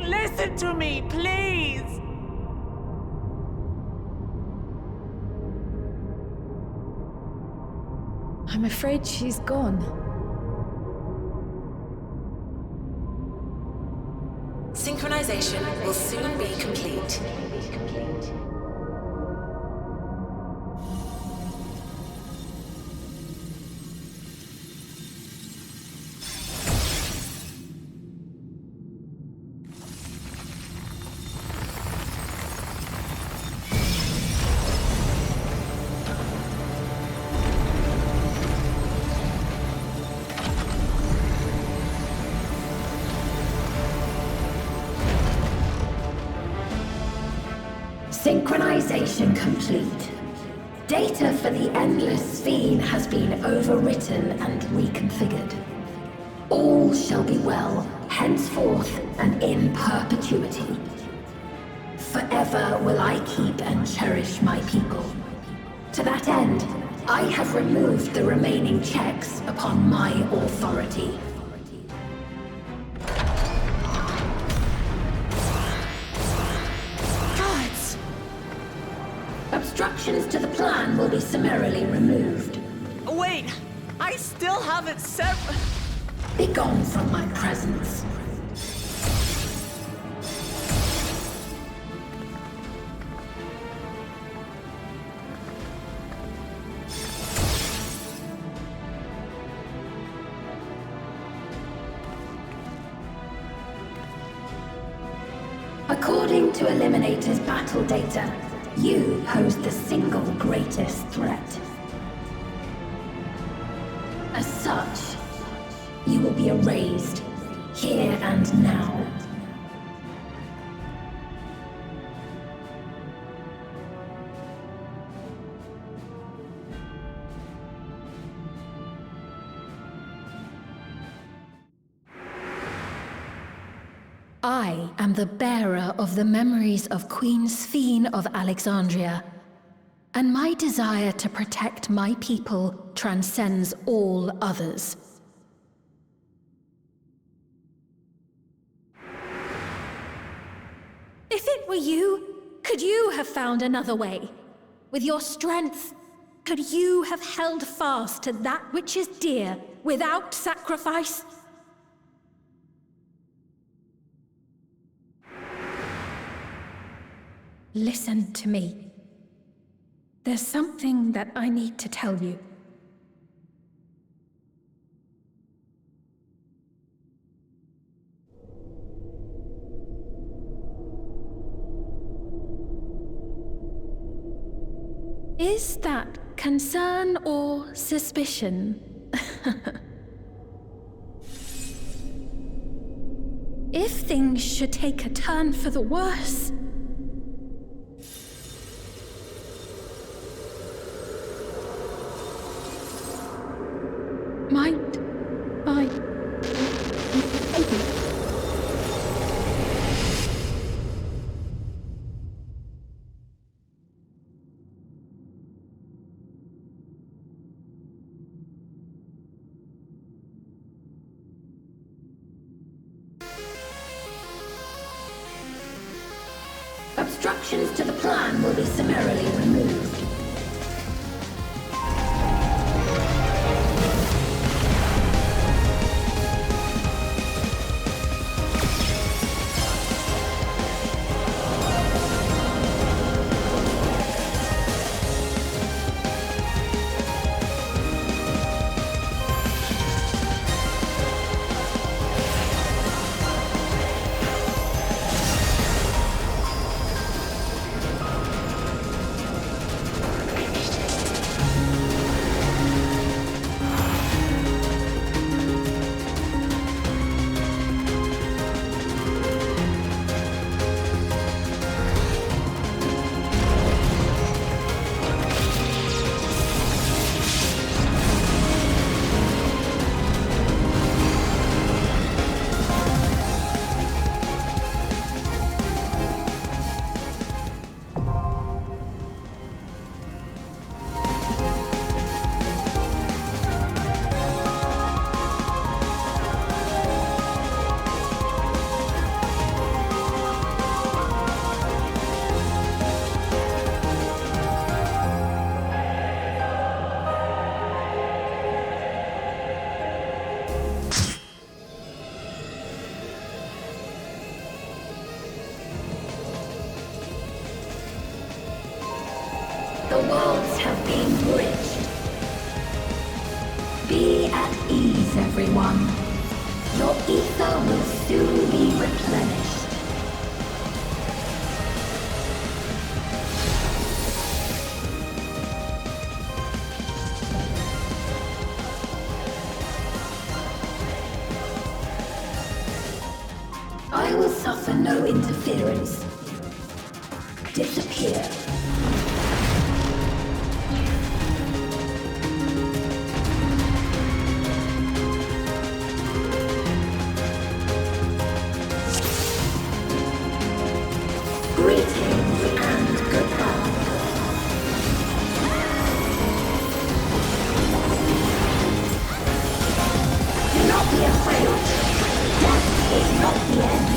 Listen to me, please! I'm afraid she's gone. Synchronization will soon be complete. Synchronization complete. Data for the Endless Fiend has been overwritten and reconfigured. All shall be well, henceforth and in perpetuity. Forever will I keep and cherish my people. To that end, I have removed the remaining checks upon my authority. Obstructions to the plan will be summarily removed. Wait! I still haven't Be gone from my presence. According to Eliminator's battle data, you pose the single greatest threat. As such, you will be erased, here and now. I am the bearer of the memories of Queen Sphene of Alexandria, and my desire to protect my people transcends all others. If it were you, could you have found another way? With your strength, could you have held fast to that which is dear without sacrifice? Listen to me. There's something that I need to tell you. Is that concern or suspicion? If things should take a turn for the worse, might I... Obstructions to the plan will be summarily removed. being bridged. Be at ease, everyone. Your ether will soon be replenished. I will suffer no interference. Disappear. Greetings and goodbye. Do not be afraid. Death is not the end.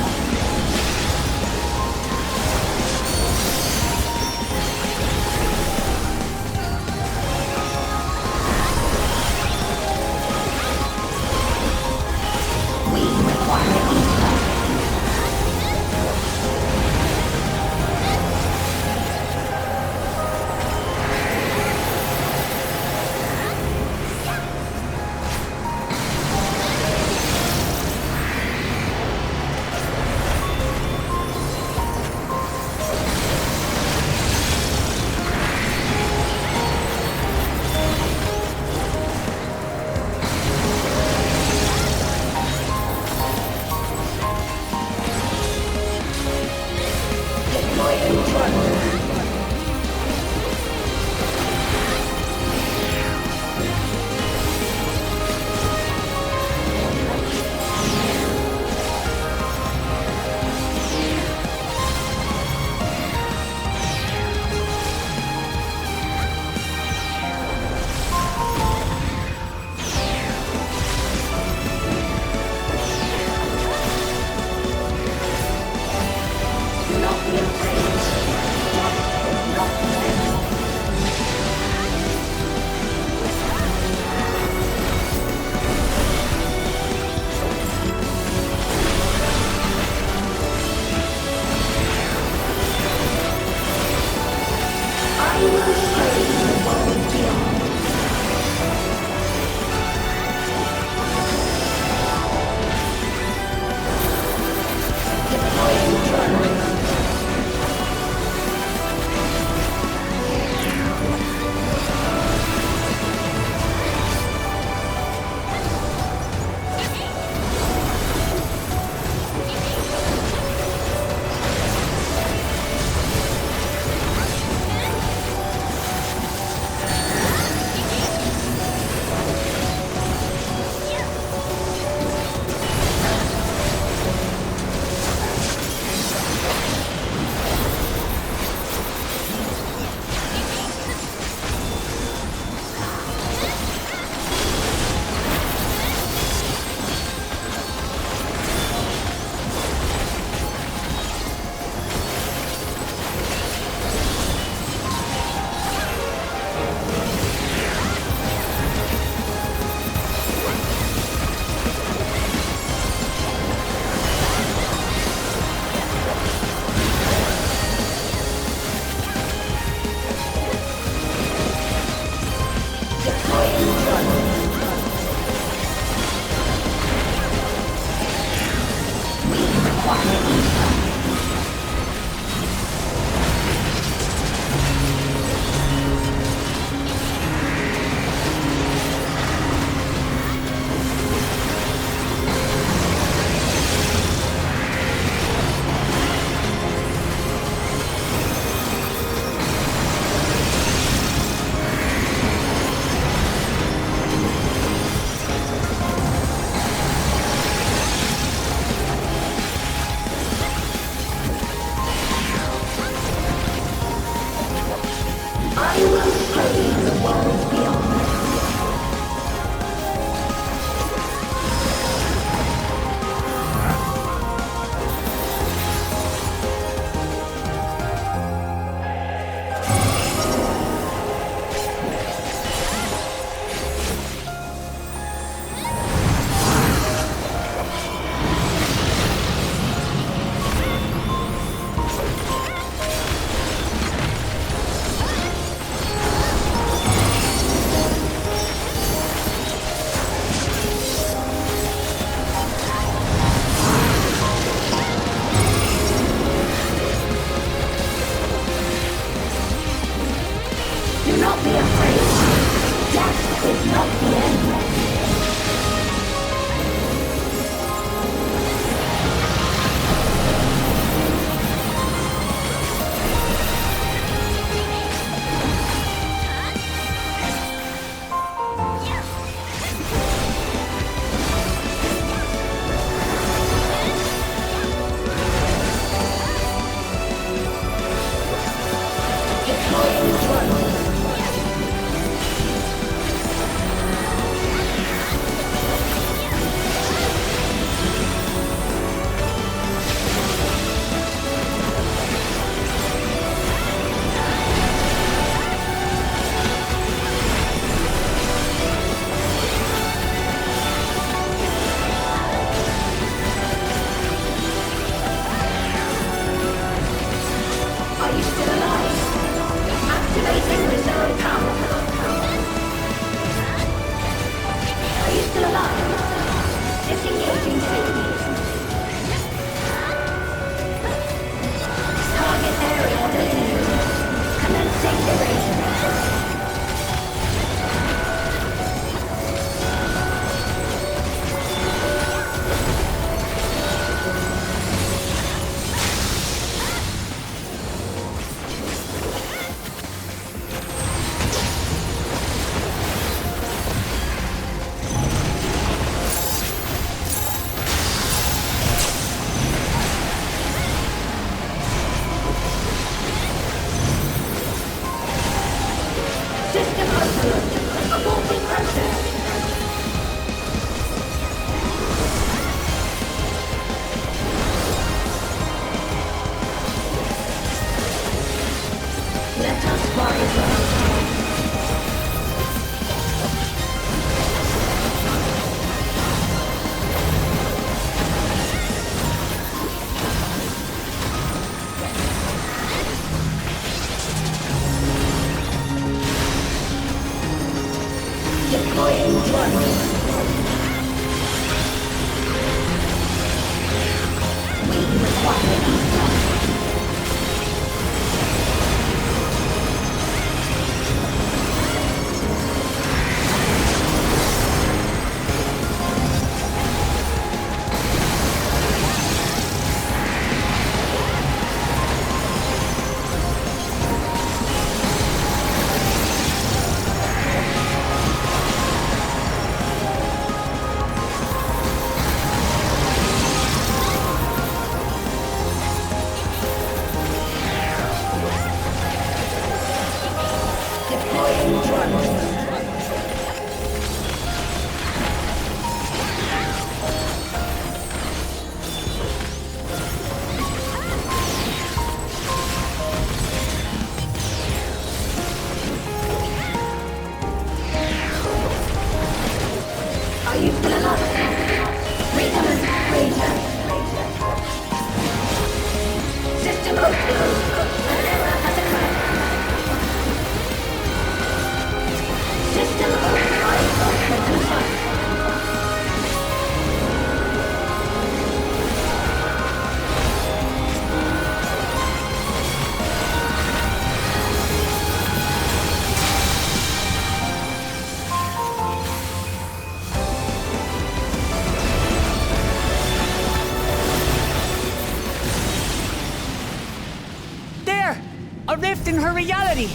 rift in her reality.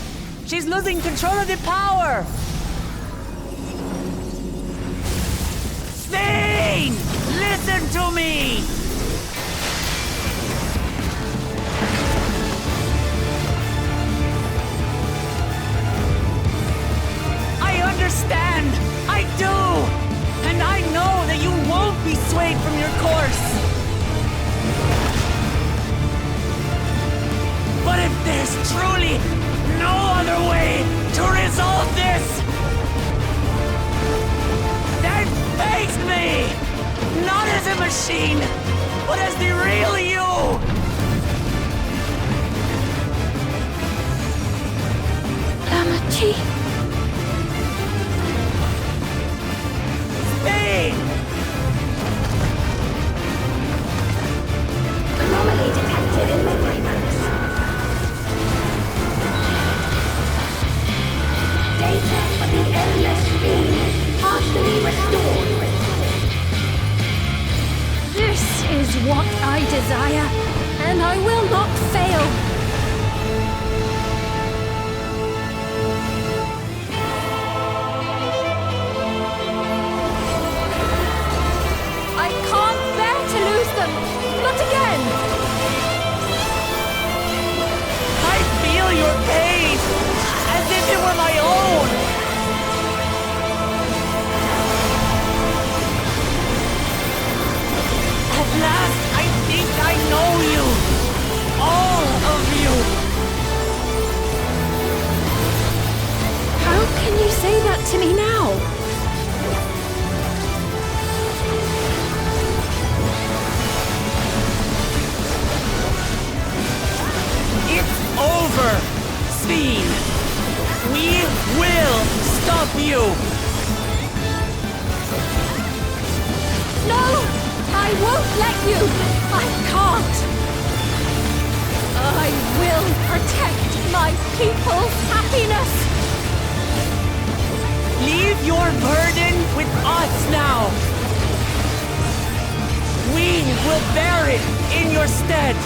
She's losing control of the power. Thane! Listen to me! I understand. I do. And I know that you won't be swayed from your course. But if there's truly no other way to resolve this, then face me! Not as a machine, but as the real you! Lamachi. Thane! Anomaly detected in memory banks. Data for the endless fiend partially restored. This is what I desire, and I will not fail. I can't bear to lose them, not again. I feel your pain, as if it were my own! At last, I think I know you! All of you! How can you say that to me now? It's over, Sphene! We will stop you! No! I won't let you! I can't! I will protect my people's happiness! Leave your burden with us now! We will bear it in your stead!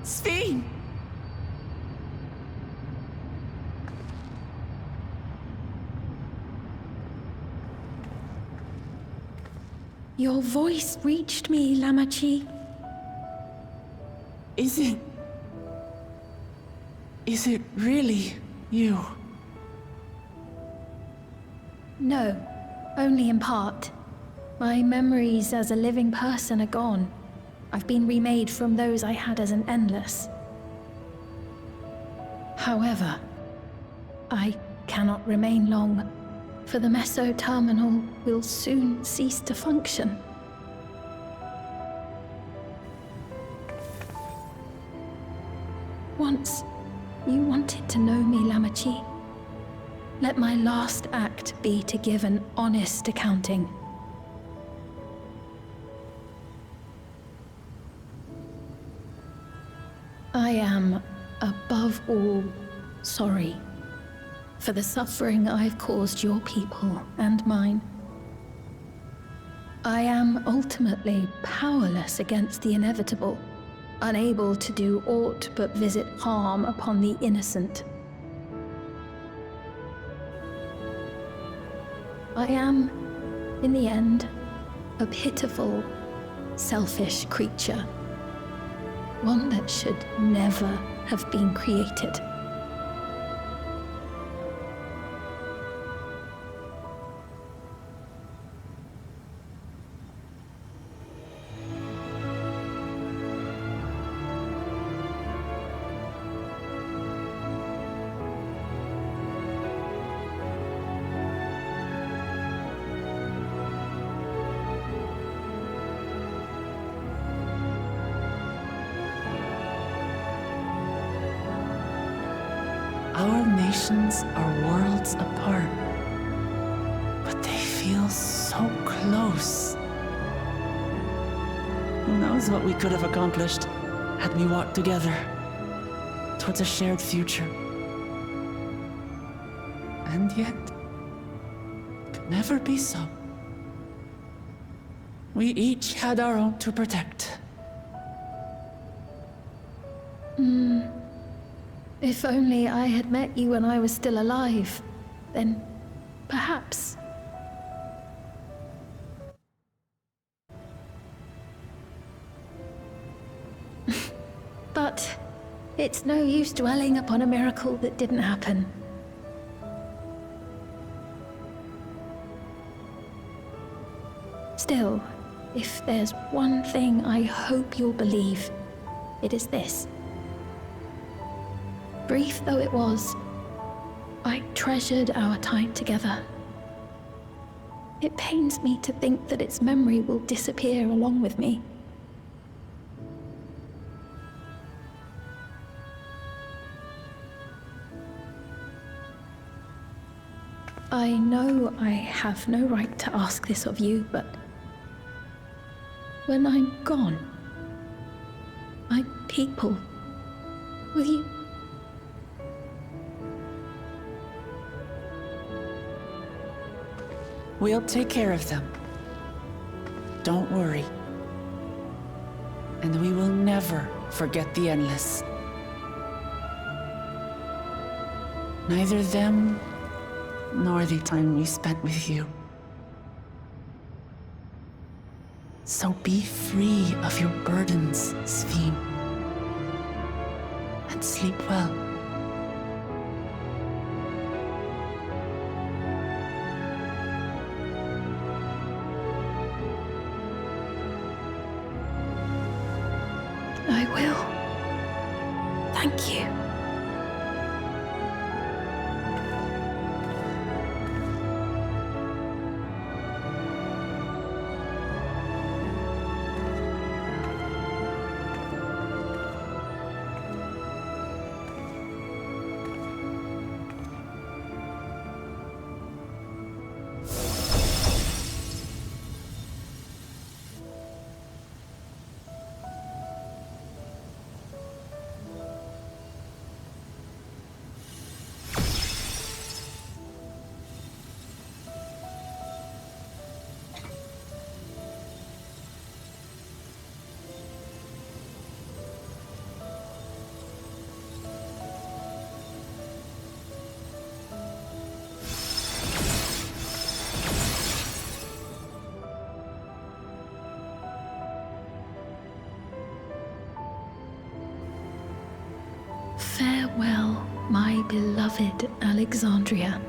Sphene! Your voice reached me, Lamachi. Is it really you? No, only in part. My memories as a living person are gone. I've been remade from those I had as an endless. However, I cannot remain long, for the Meso Terminal will soon cease to function. Once, you wanted to know me, Lamachi. Let my last act be to give an honest accounting. I am, above all, sorry. for the suffering I've caused your people and mine. I am ultimately powerless against the inevitable, unable to do aught but visit harm upon the innocent. I am, in the end, a pitiful, selfish creature. One that should never have been created. Our nations are worlds apart, but they feel so close. Who knows what we could have accomplished had we walked together towards a shared future. And yet, it could never be so. We each had our own to protect. If only I had met you when I was still alive, then perhaps. But it's no use dwelling upon a miracle that didn't happen. Still, if there's one thing I hope you'll believe, it is this. Brief though it was, I treasured our time together. It pains me to think that its memory will disappear along with me. I know I have no right to ask this of you, but when I'm gone, my people, will you? We'll take care of them. Don't worry. And we will never forget the Endless. Neither them, nor the time we spent with you. So be free of your burdens, XIV. And sleep well. I will. Thank you. Farewell, my beloved Alexandria.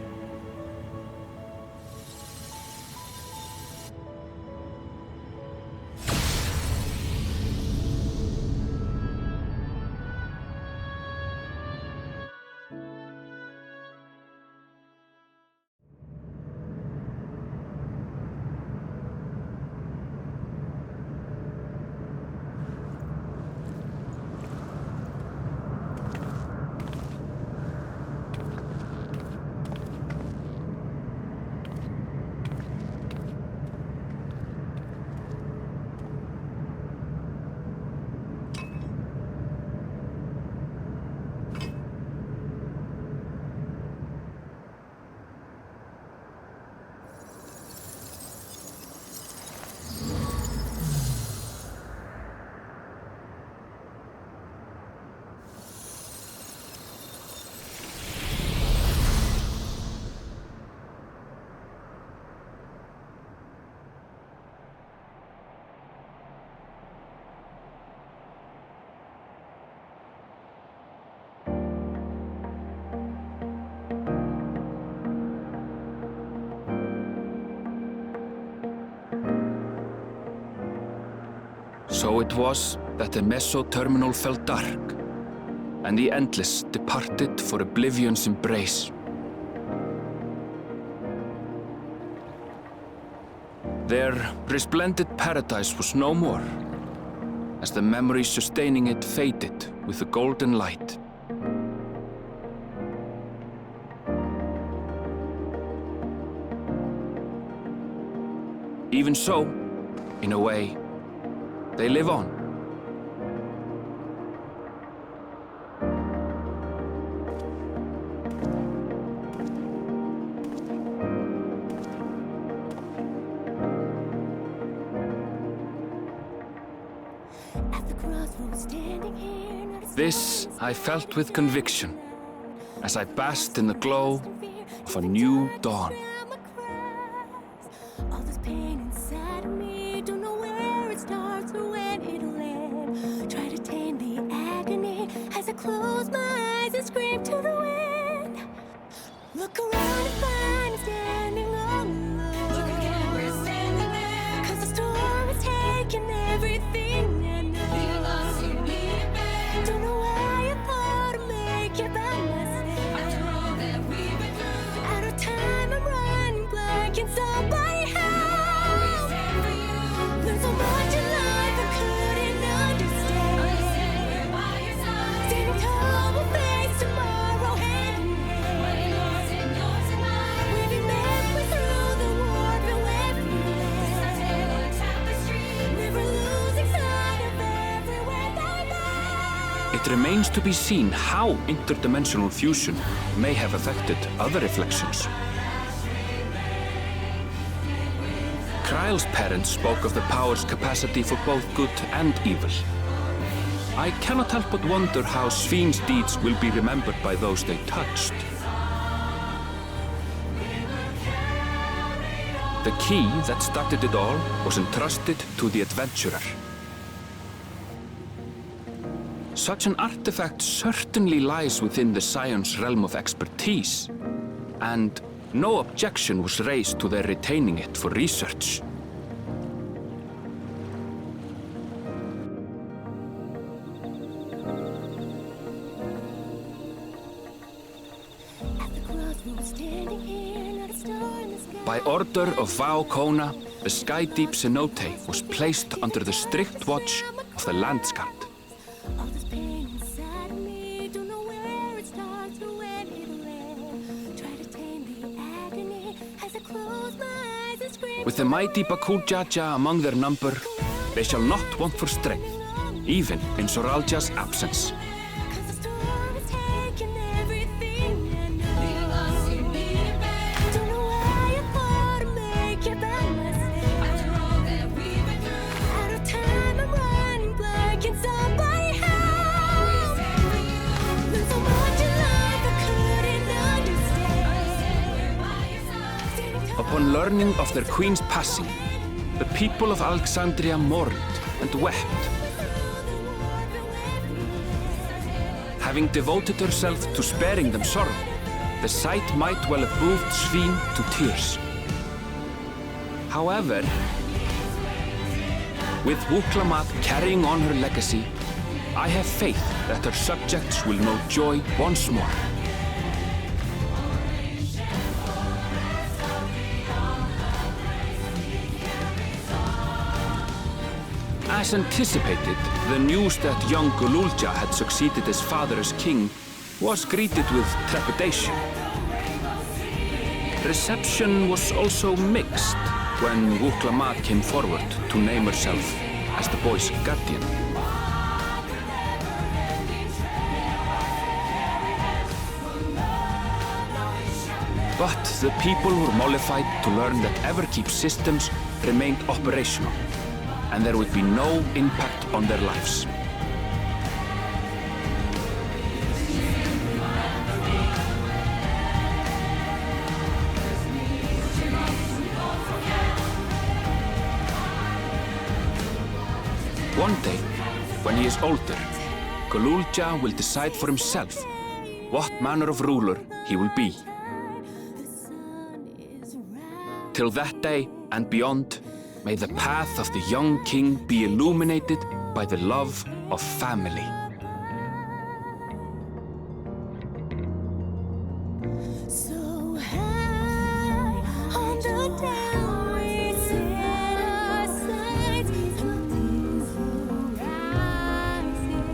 So it was that the meso-terminal fell dark, and the Endless departed for oblivion's embrace. Their resplendent paradise was no more, as the memory sustaining it faded with the golden light. Even so, in a way, they live on. This I felt with conviction, as I basked in the glow of a new dawn. Close my eyes and scream to the wind. Look around and find me standing all alone. Look again, we're standing there. 'Cause the storm is taking everything I know. You lost, you need it back. Don't know why I thought I'd make it by myself. After all that we've been through. Out of time, I'm running blank. Can somebody help? We stand for you. There's so much in life I couldn't understand. We're by your side. Standing tall, we'll face tomorrow hand in hand. What yours and mine. We've been halfway through the war, but we're this our tailored tapestry. Never losing sight of everywhere that lies. It remains to be seen how interdimensional fusion may have affected other reflections. Kryle's parents spoke of the power's capacity for both good and evil. I cannot help but wonder how Svíne's deeds will be remembered by those they touched. The key that started it all was entrusted to the adventurer. Such an artifact certainly lies within the Scion's realm of expertise, and no objection was raised to their retaining it for research. By order of Vau Kona, the sky deep cenote was placed under the strict watch of the Landsguard. With the mighty Bakujaja among their number, they shall not want for strength, even in Soralja's absence. Upon learning of their queen's passing, the people of Alexandria mourned and wept. Having devoted herself to sparing them sorrow, the sight might well have moved Svíne to tears. However, with Wuklamat carrying on her legacy, I have faith that her subjects will know joy once more. As anticipated, the news that young Gululja had succeeded his father as king was greeted with trepidation. Reception was also mixed when Wuklamat came forward to name herself as the boy's guardian. But the people were mollified to learn that Everkeep systems remained operational, and there would be no impact on their lives. One day, when he is older, Gululja will decide for himself what manner of ruler he will be. Till that day and beyond, may the path of the young king be illuminated by the love of family. So high on the down we set our sights. Something's rising.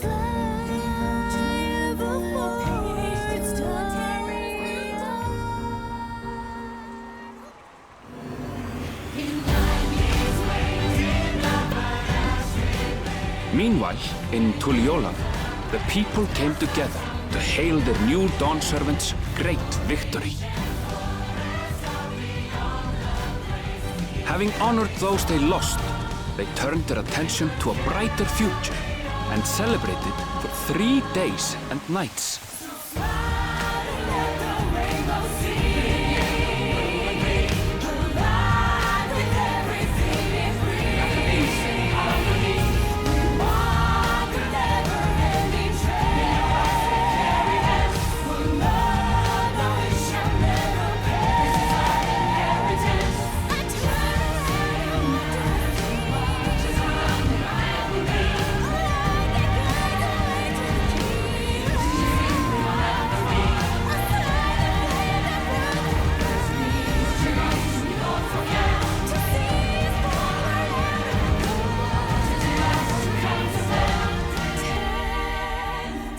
Fire before it's tearing down. Meanwhile, in Tulliolan, the people came together to hail their new Dawn servants' great victory. Having honored those they lost, they turned their attention to a brighter future and celebrated for 3 days and nights.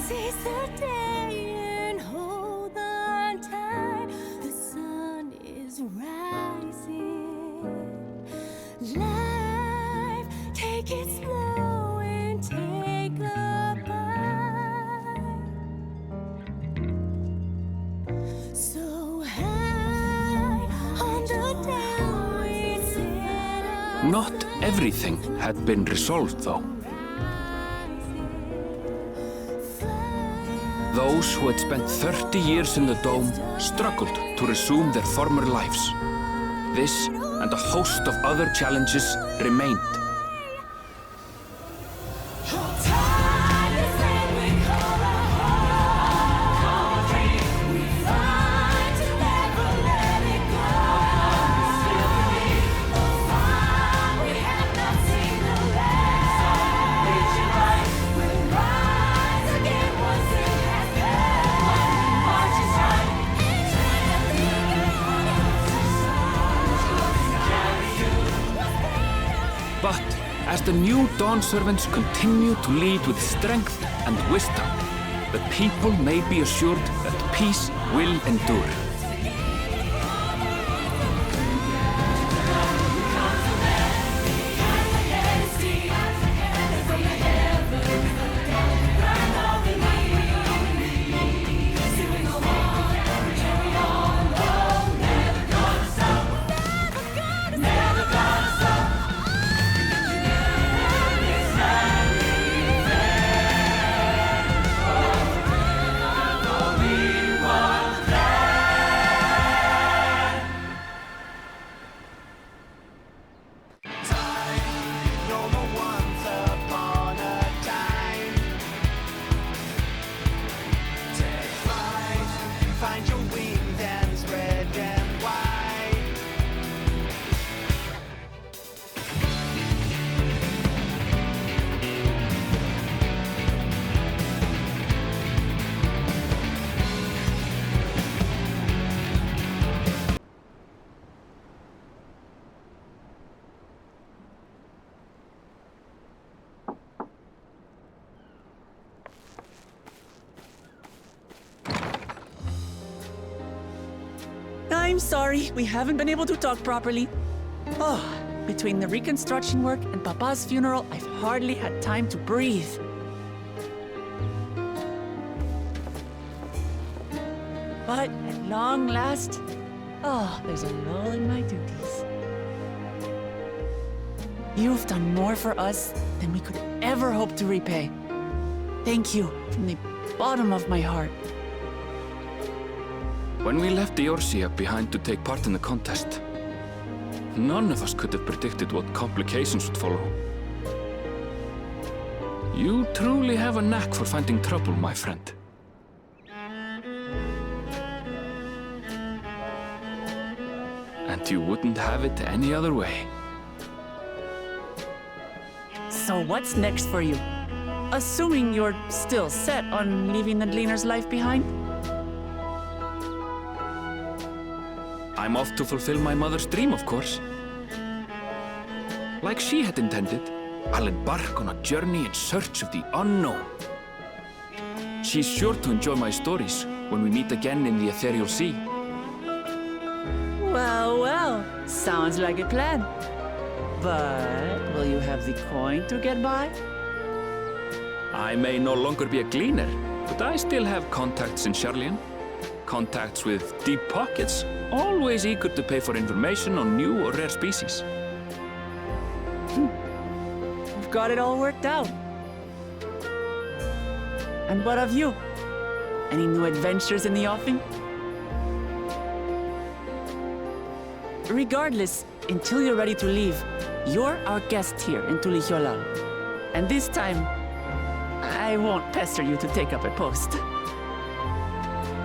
Seize the day and hold on tight. The sun is rising. Life, take it slow and take a bite. So high on the down we set our Not everything had been resolved, though. Those who had spent 30 years in the Dome struggled to resume their former lives. This and a host of other challenges remained. But as the new Dawn servants continue to lead with strength and wisdom, the people may be assured that peace will endure. I'm sorry, we haven't been able to talk properly. Oh, between the reconstruction work and Papa's funeral, I've hardly had time to breathe. But at long last, there's a lull in my duties. You've done more for us than we could ever hope to repay. Thank you from the bottom of my heart. When we left Eorzea behind to take part in the contest, none of us could have predicted what complications would follow. You truly have a knack for finding trouble, my friend. And you wouldn't have it any other way. So what's next for you? Assuming you're still set on leaving the Gleaner's life behind? I'm off to fulfill my mother's dream, of course. Like she had intended, I'll embark on a journey in search of the unknown. She's sure to enjoy my stories when we meet again in the ethereal sea. Well, well, sounds like a plan. But will you have the coin to get by? I may no longer be a gleaner, but I still have contacts in Charlian. Contacts with deep pockets, always eager to pay for information on new or rare species. You've got it all worked out. And what of you? Any new adventures in the offing? Regardless, until you're ready to leave, you're our guest here in Tulihiolal. And this time, I won't pester you to take up a post.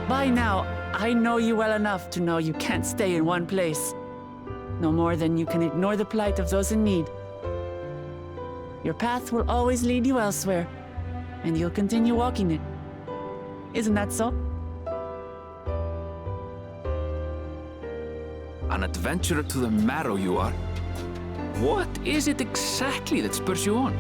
By now, I know you well enough to know you can't stay in one place. No more than you can ignore the plight of those in need. Your path will always lead you elsewhere, and you'll continue walking it. Isn't that so? An adventurer to the marrow you are. What is it exactly that spurs you on?